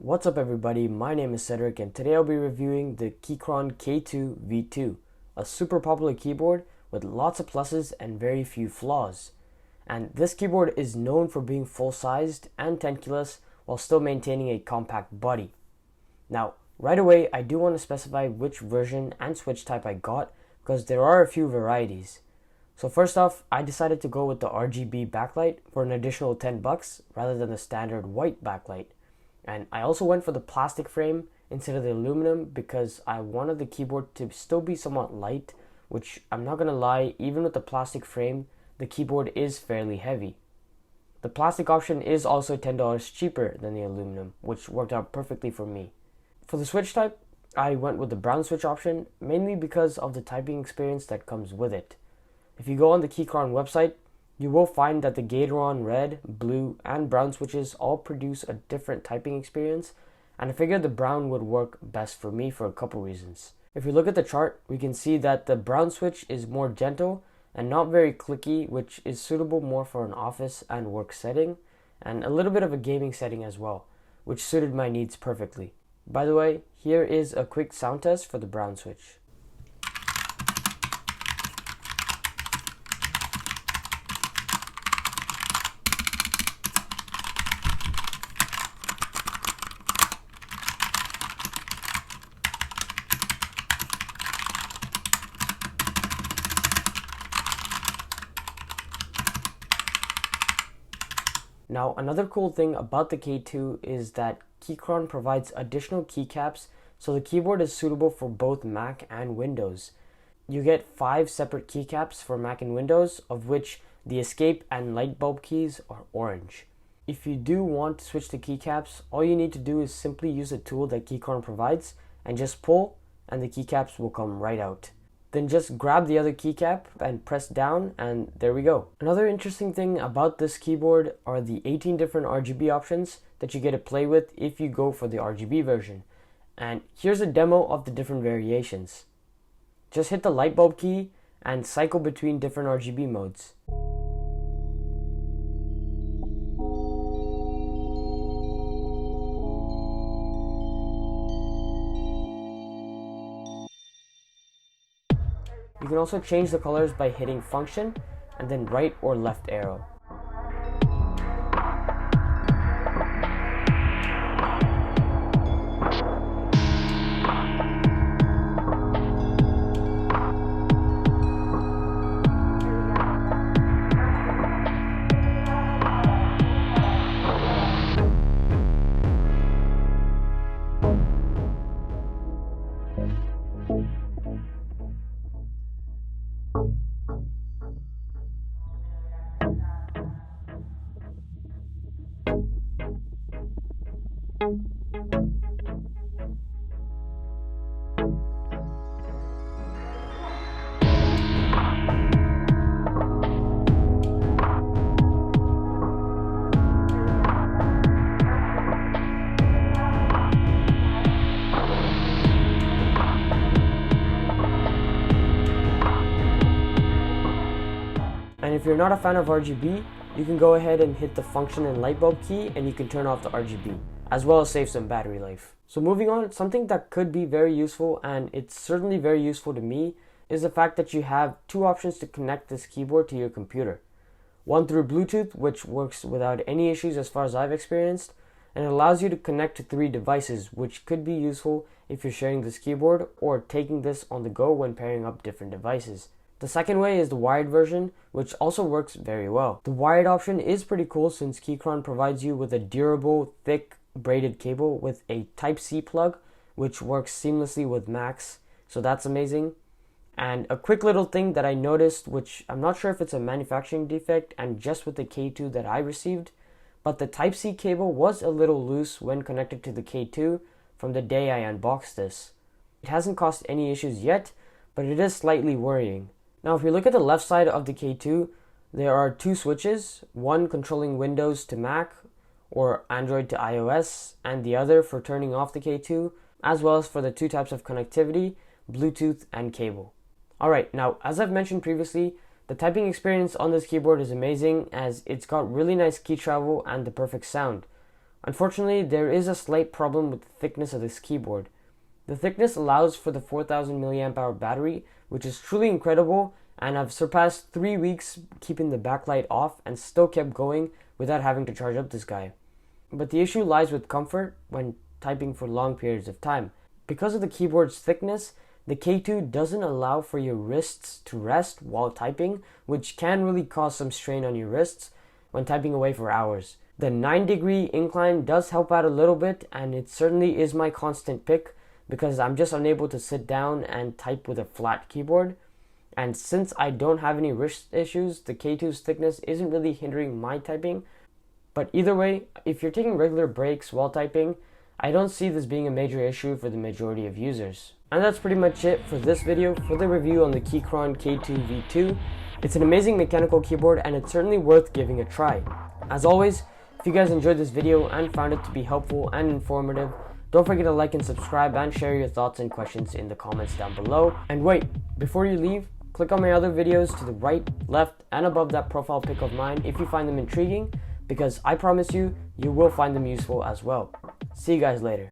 What's up everybody, my name is Cedric and today I'll be reviewing the Keychron K2 V2, a super popular keyboard with lots of pluses and very few flaws. And this keyboard is known for being full-sized and tenkeyless while still maintaining a compact body. Now, right away I do want to specify which version and switch type I got because there are a few varieties. So first off, I decided to go with the RGB backlight for an additional $10 rather than the standard white backlight. And I also went for the plastic frame instead of the aluminum because I wanted the keyboard to still be somewhat light, which I'm not gonna lie, even with the plastic frame, the keyboard is fairly heavy. The plastic option is also $10 cheaper than the aluminum, which worked out perfectly for me. For the switch type, I went with the brown switch option, mainly because of the typing experience that comes with it. If you go on the Keychron website, you will find that the Keychron red, blue, and brown switches all produce a different typing experience, and I figured the brown would work best for me for a couple reasons. If we look at the chart, we can see that the brown switch is more gentle and not very clicky, which is suitable more for an office and work setting, and a little bit of a gaming setting as well, which suited my needs perfectly. By the way, here is a quick sound test for the brown switch. Now, another cool thing about the K2 is that Keychron provides additional keycaps, so the keyboard is suitable for both Mac and Windows. You get 5 separate keycaps for Mac and Windows, of which the escape and light bulb keys are orange. If you do want to switch the keycaps, all you need to do is simply use a tool that Keychron provides and just pull, and the keycaps will come right out. Then just grab the other keycap and press down, and there we go. Another interesting thing about this keyboard are the 18 different RGB options that you get to play with if you go for the RGB version. And here's a demo of the different variations. Just hit the light bulb key and cycle between different RGB modes. You can also change the colors by hitting function and then right or left arrow. And if you're not a fan of RGB, you can go ahead and hit the function and light bulb key and you can turn off the RGB, as well as save some battery life. So moving on, something that could be very useful, and it's certainly very useful to me, is the fact that you have 2 options to connect this keyboard to your computer. One through Bluetooth, which works without any issues as far as I've experienced, and it allows you to connect to 3 devices, which could be useful if you're sharing this keyboard or taking this on the go when pairing up different devices. The second way is the wired version, which also works very well. The wired option is pretty cool since Keychron provides you with a durable, thick, braided cable with a Type-C plug, which works seamlessly with Macs, so that's amazing. And a quick little thing that I noticed, which I'm not sure if it's a manufacturing defect and just with the K2 that I received, but the Type-C cable was a little loose when connected to the K2 from the day I unboxed this. It hasn't caused any issues yet, but it is slightly worrying. Now, if you look at the left side of the K2, there are 2 switches, one controlling Windows to Mac or Android to iOS, and the other for turning off the K2, as well as for the 2 types of connectivity, Bluetooth and cable. Alright, now as I've mentioned previously, the typing experience on this keyboard is amazing as it's got really nice key travel and the perfect sound. Unfortunately, there is a slight problem with the thickness of this keyboard. The thickness allows for the 4000 mAh battery, which is truly incredible, and I've surpassed 3 weeks keeping the backlight off and still kept going without having to charge up this guy. But the issue lies with comfort when typing for long periods of time. Because of the keyboard's thickness, the K2 doesn't allow for your wrists to rest while typing, which can really cause some strain on your wrists when typing away for hours. The 9-degree incline does help out a little bit, and it certainly is my constant pick because I'm just unable to sit down and type with a flat keyboard. And since I don't have any wrist issues, the K2's thickness isn't really hindering my typing. But either way, if you're taking regular breaks while typing, I don't see this being a major issue for the majority of users. And that's pretty much it for this video for the review on the Keychron K2 V2. It's an amazing mechanical keyboard and it's certainly worth giving a try. As always, if you guys enjoyed this video and found it to be helpful and informative, don't forget to like and subscribe and share your thoughts and questions in the comments down below. And wait, before you leave, click on my other videos to the right, left, and above that profile pic of mine if you find them intriguing, because I promise you, you will find them useful as well. See you guys later.